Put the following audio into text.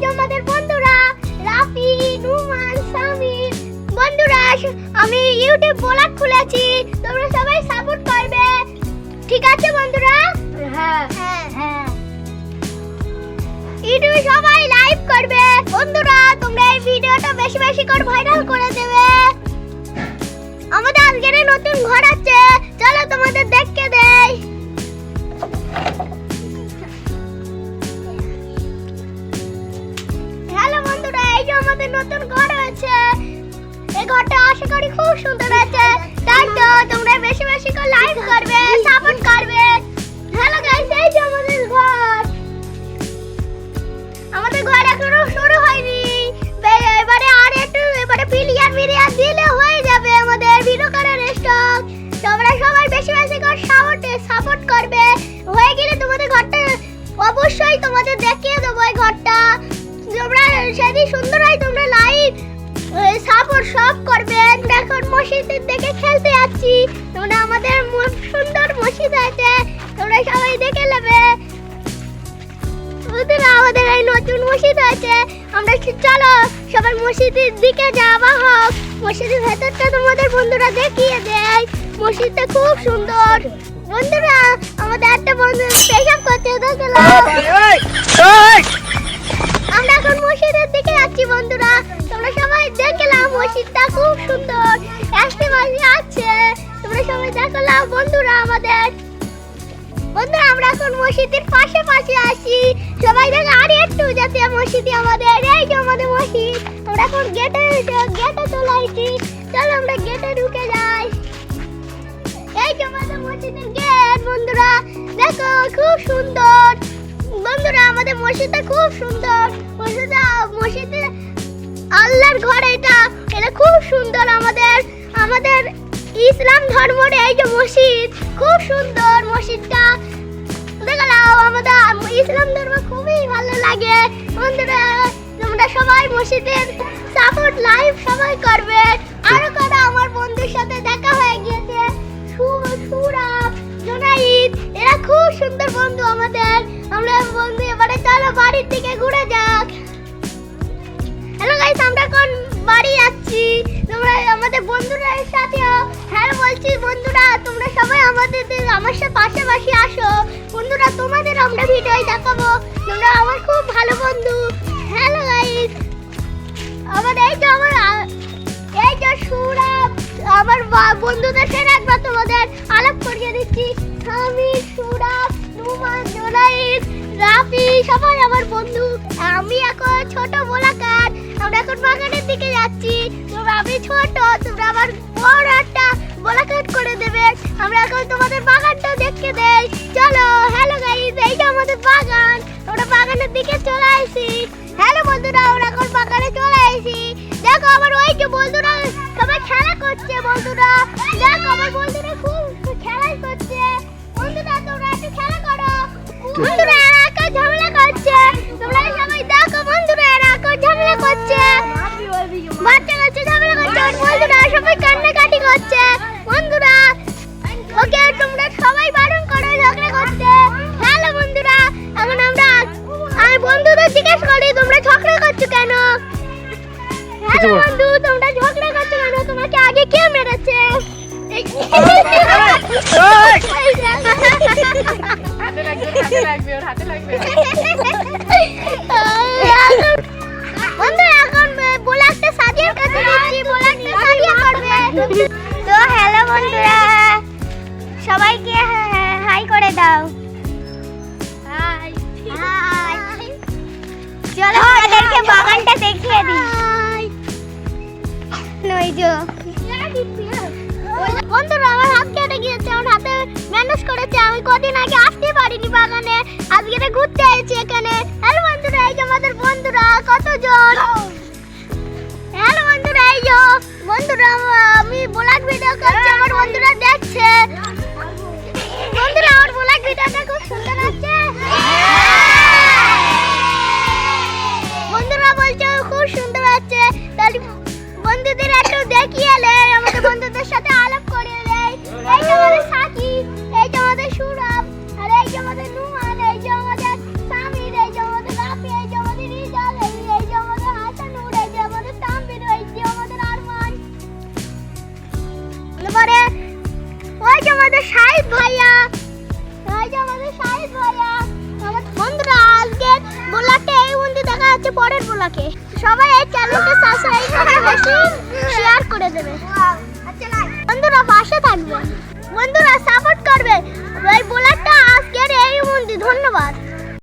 যে আমাদের বন্ধুরা রাফি, নুমান, সামির। বন্ধুরা আমি ইউটিউব ব্লগ খুলেছি, তোমরা সবাই সাপোর্ট করবে, ঠিক আছে বন্ধুরা? হ্যাঁ হ্যাঁ। ইউটিউবে সবাই লাইভ করবে বন্ধুরা, তোমরা এই ভিডিওটা বেশি বেশি করে ভাইরাল করে দেবে। আমাদের আজকের নতুন ঘর আছে, চলো তোমাদের দেখতে দেই। হ্যালো বন্ধুরা, এই যে আমাদের নতুন ঘর হয়েছে। এই ঘরটা আশা করি খুব সুন্দর আছে, তাই তো তোমরা বেশি বেশি করে লাইক করবে, সাপোর্ট করবে। হ্যালো গাইস, এই যে আমাদের ঘর। আমাদের ঘর এখনো শুরু হয়নি, এবারে পিলিয়ার দিলে হয়ে যাবে আমাদের ভিডিও করার স্টক। তোমরা সবাই বেশি বেশি করে সাপোর্ট করবে, হয়ে গেলে তোমাদের ঘরটা অবশ্যই তোমাদের দেখিয়ে দেবো। এই ঘরটা তোমরা সেদিন সুন্দর হয়, তোমরা লাইক সাপোর্ট সব করবে। এখন মসজিদের দিকে খেলতে যাচ্ছি, তোমরা আমাদের সুন্দর মসজিদ আছে, তোমরা সবাই দেখে নেবে। আমাদের এই নতুন মসজিদ আছে, আমরা চলো সবাই মসজিদের দিকে যাওয়া হোক। মসজিদের ভেতরটা তোমাদের বন্ধুরা দেখিয়ে দেয়, মসজিদটা খুব সুন্দর। বন্ধুরা আমাদের একটা বন্ধু পেশাব করতে দেখলাম, আমরা এখন মসজিদের দিকে যাচ্ছি। বন্ধুরা তোমরা সবাই দেখলাম, মসজিদটা খুব সুন্দর, আসতে মাঝে আছে, তোমরা সবাই দেখলাম। বন্ধুরা আমরা এখন মসজিদের পাশে আসি, সবাই দেখে আর একটু যাতে মসজিদে আমাদের। এই যে আমাদের মসজিদ, আমরা এখন গেটে চলে আসি, চলো আমরা গেটে ঢুকে যাই। এই যে আমাদের মসজিদের গেট। বন্ধুরা দেখো খুব সুন্দর। বন্ধুরা আমাদের মসজিদটা খুব সুন্দর, মসজিদে আল্লাহর ঘর। এটা খুব সুন্দর, আমাদের ইসলাম ধর্মের এই যে মসজিদ, খুব সুন্দর মসজিদটা। দেখলাম আমাদের ইসলাম ধর্ম খুবই ভালো লাগে। বন্ধুরা তোমরা সবাই মসজিদের সাপোর্ট লাইভ সবাই করবে। আরো কটা আমার বন্ধুর সাথে দেখা হয়ে গিয়েছে, সুরাব, জোনাইদ, এরা খুব সুন্দর বন্ধু আমাদের। আমরা বন্ধু, এবারে চলো বাড়ির দিকে ঘুরে যাক। হ্যালো গাইস, আমরা এখন বাড়ি যাচ্ছি, তোমরা আমাদের বন্ধুরা সাথে হ্যালো বলছি। বন্ধুরা তোমরা সবাই আমার সাথে পাশাপাশি আসো। বন্ধুরা তোমাদের আমরা ভিডিও দেখাবো, তোমরা আমার খুব ভালো বন্ধু। হ্যালো গাইস, এই যে সুরাব, আমার বন্ধুদের সাথে একবার তোমাদের আলাপ করিয়ে দিচ্ছি। সামির, সুরাব, নুমান, জোনাইদ, রাফি, সবাই আমার বন্ধু। আমি এখন ছোট বোলাকার, আমরা এখন বাগানের দিকে যাচ্ছি। তোমরা আমি ছোট, তোমরা আমার বড় একটা বোলাকাট করে দেবে। আমরা এখন তোমাদের বাগানটা দেখতে দেই, চলো। হ্যালো গাইস, এই যে আমাদের বাগান, আমরা বাগানের দিকে চলে আসি। হ্যালো বন্ধুরা, আমরা এখন বাগানে চলে আসি। দেখো আমার ওই যে বন্ধুরা সবাই খেলা করছে। বন্ধুরা দেখো আমার বন্ধুরা খুব খেলা করছে। বন্ধুরা তোমরা একটু খেলা করো। বন্ধুরা এরা এখন ঝামেলা করছে, তোমরা সবাই দেখো। বন্ধুরা এরা এখন ঝামেলা করছে, বাচ্চা কাচ্চা ঝামেলা করছে। বন্ধুরা সবাই কান্নাকাটি করছে। বন্ধুরা ওকে তোমরা সবাই বারণ করো ঝগড়া করতে। হ্যালো বন্ধুরা, এখন আমি বন্ধুদের জিজ্ঞেস করি তোমরা ঝগড়া করছো কেন? হ্যালো বন্ধু, তোমরা ঝগড়া করছো কেন? তোমাকে আগে কে মেরেছে? বন্ধুরা এখন বোলাকটা সাদিয়ার কাছে দিচ্ছি, বোলাকটা সাদিয়া করবে। তো হ্যালো বন্ধুরা, সবাইকে হাই করে দাও। হাই হাই, চলো আমাদেরকে বাগানটা দেখিয়ে দিই। বন্ধুরা আমার হাত কেটে গিয়েছে, আমার হাতে ম্যানেজ করেছে। আমি কদিন আগে আসতে পারিনি বাগানে, আজকে ঘুরতে এসেছি এখানে। হ্যালো বন্ধুরা, এই যে আমাদের বন্ধুরা কতজন। হ্যালো বন্ধুরা, এই যে বন্ধুরা আমি ব্লগ ভিডিও করছি, আমার বন্ধুরা দেখছে। বন্ধুরা আমার ব্লগ ভিডিওটা খুব সুন্দর আছে। বন্ধুরা বলছে খুব সুন্দর আছে, তাহলে বন্ধুদের একটু দেখিয়ে এলে, আমাদের বন্ধুদের সাথে আলাপ করে এলে। এই যে আমাদের সাথী, এই যে আমাদের সুরাব, আর এই যে আমাদের নুমান, এই যে আমাদের সামির, এই যে আমাদের রাফি, এই যে আমাদের রিজাল, এই মন্দির দেখা যাচ্ছে পরের ব্লকে। সবাই এই চ্যানেলটা সাবস্ক্রাইব করে বেশি শেয়ার করে দেবে। বন্ধুরা পাশে থাকবে, বন্ধুরা সাপোর্ট করবে। এই ব্লগটা আজকের এই মন্দির। ধন্যবাদ।